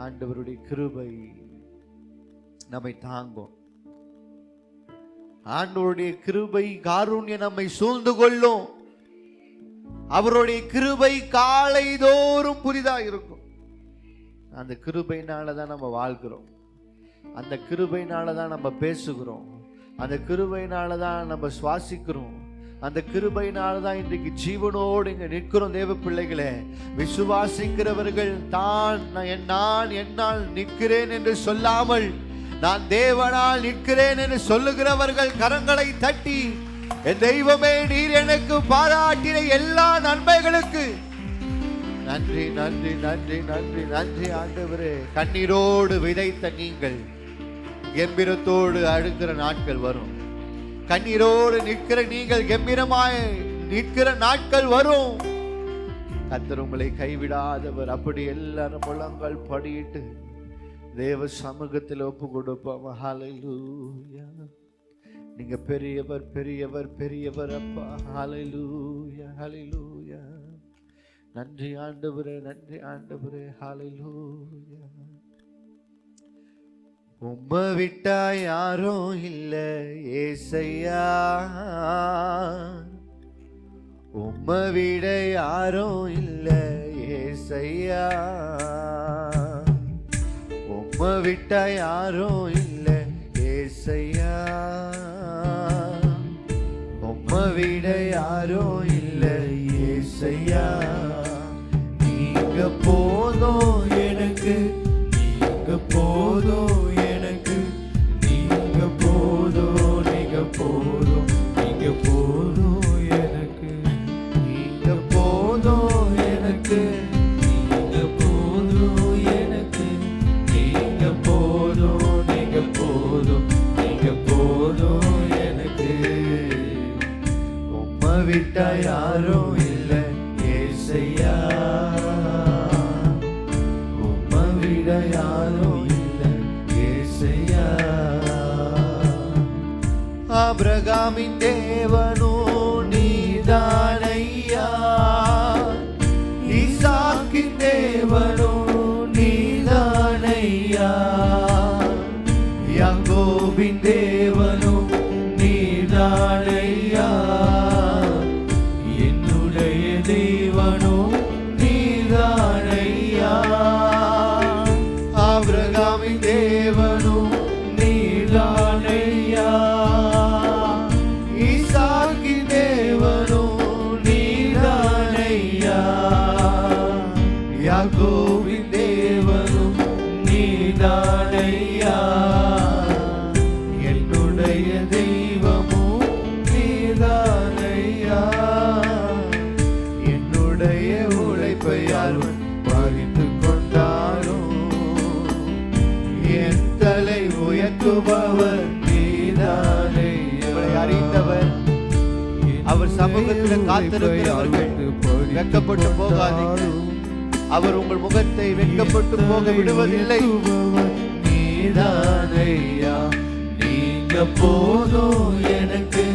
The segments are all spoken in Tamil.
ஆண்டவருடைய கிருபை நம்மை தாங்கும். ஆண்டவருடைய கிருபை காருண்யம் நம்மை சூழ்ந்து கொள்ளும். அவருடைய கிருபை காலை தோறும் புதிதா இருக்கும். அந்த கிருபையினாலதான் நம்ம வாழ்கிறோம். அந்த கிருபையினாலதான் நம்ம பேசுகிறோம். அந்த கிருபையினாலதான் நம்ம சுவாசிக்கிறோம். அந்த கிருபையினாலதான் இன்றைக்கு ஜீவனோடு இங்க நிற்கிறோம். தேவ பிள்ளைகளே, விசுவாசிக்கிறவர்கள் நான் என்னால் நிற்கிறேன் என்று சொல்லாமல் நான் தேவனால் நிற்கிறேன் என்று சொல்லுகிறவர்கள் கரங்களை தட்டி, என் தெய்வமே, நீர் எனக்கு பாராட்டின எல்லா நன்மைகளுக்கு நன்றி நன்றி நன்றி நன்றி நன்றி ஆண்டவரே. கண்ணீரோடு விதைத்த நீங்கள் கம்பீரத்தோடு அடுக்கிற நாட்கள் வரும். கண்ணீரோடு நிற்கிற நீங்கள் கம்பீரமாய் நிற்கிற நாட்கள் வரும். கர்த்தர் உங்களை கைவிடாதவர். அப்படி எல்லாரும் முழங்கள் படியிட்டு தேவ சமூகத்தில் ஒப்பு கொடுப்போம். ஹல்லேலூயா. நீங்க பெரியவர் பெரியவர் பெரியவர் அப்பா. ஹல்லேலூயா ஹல்லேலூயா. நன்றி ஆண்டவரே நன்றி ஆண்டவரே. ஹல்லேலூயா. உம்மை விட்டா யாரும் இல்ல ஏசையா, உம்மை விட யாரும் இல்ல ஏசையா, உம்மை விட்டா யாரும் இல்ல ஏசையா, உம்மை விட யாரும் இல்ல ஏசையா. நீங்க போதும் எனக்கு, நீங்க போதும் எனக்கு, நீங்க போதும், நீங்க போதும், நீங்க போதும் எனக்கு, நீங்க போதும் எனக்கு, நீங்க போதும் எனக்கு, நீங்க போதும், நீங்க போதும், நீங்க போதும் எனக்கு. உம்மை விட்டா யாரும் இல்லை ஏசையா, உம்மை விட யாரும் இல்லை ஏசையா. ஆபிரகாமின் தேவனோ நீதானையா, ஈசாக்கின் தேவனோ நீதானையா, யாக்கோபின் தேவனோ நீதானையா, என்னுடைய தேவனோ நீதானையா. ஆபிரகாமின் தேவனோ நீதானையா, ஈசாக்கின் தேவனோ நீதானையா, யாக்கோபின் தேவனோ நீதானையா, என்னுடைய தெய்வமோ நீதானையா. என்னுடைய உழைப்பை யாரும் பகிர்ந்து கொண்டாலும் என் தலை உயர்த்துபவர் நீதானே. அறிந்தவர், அவர் சமூகத்தில் காத்திருக்கிறவர்கள் வெட்கப்பட்டு போகாதீர்கள். அவர் உங்கள் முகத்தை வெட்கப்பட்டு போக விடுவதில்லை. நீதானையா, நீங்க போதும் எனக்கு,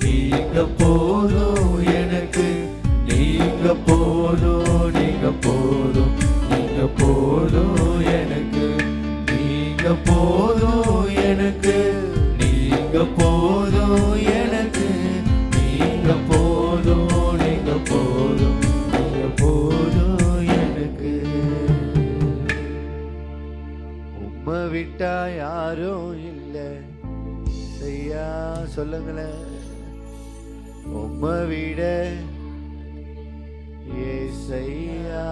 நீங்க போதும் எனக்கு, நீங்க போதும், நீங்க போதும், நீங்க போதும் எனக்கு, நீங்க போதும் எனக்கு, நீங்க போதும் எனக்கு, நீங்க போதும், நீங்க போதும், நீங்க போதும் எனக்கு. உம்மை விட்டா யாரும் இல்லை ஐயா. சொல்லுங்களேன். உம்மை விட ஏசையா.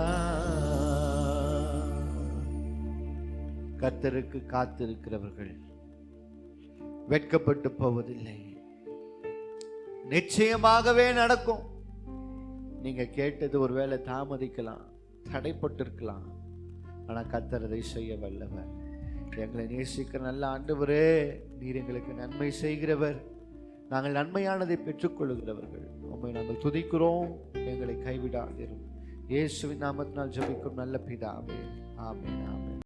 கர்த்தருக்கு காத்திருக்கிறவர்கள் வெட்கப்பட்டு போவதில்லை. நிச்சயமாகவே நடக்கும். நீங்க கேட்டது ஒருவேளை தாமதிக்கலாம், தடைப்பட்டிருக்கலாம். ஆனா கர்த்தர் அதை செய்ய வல்லவர். எங்களை நேசிக்கிற நல்ல ஆண்டவரே, நீர் எங்களுக்கு நன்மை செய்கிறவர். நாங்கள் நன்மையானதை பெற்றுக்கொள்ளுகிறவர்கள். உம்மை நாங்கள் துதிக்கிறோம். எங்களை கைவிடாதிரும். இயேசுவின் நாமத்தினால் ஜெபிக்கும் நல்ல பிதாவே. ஆமென் ஆமென்.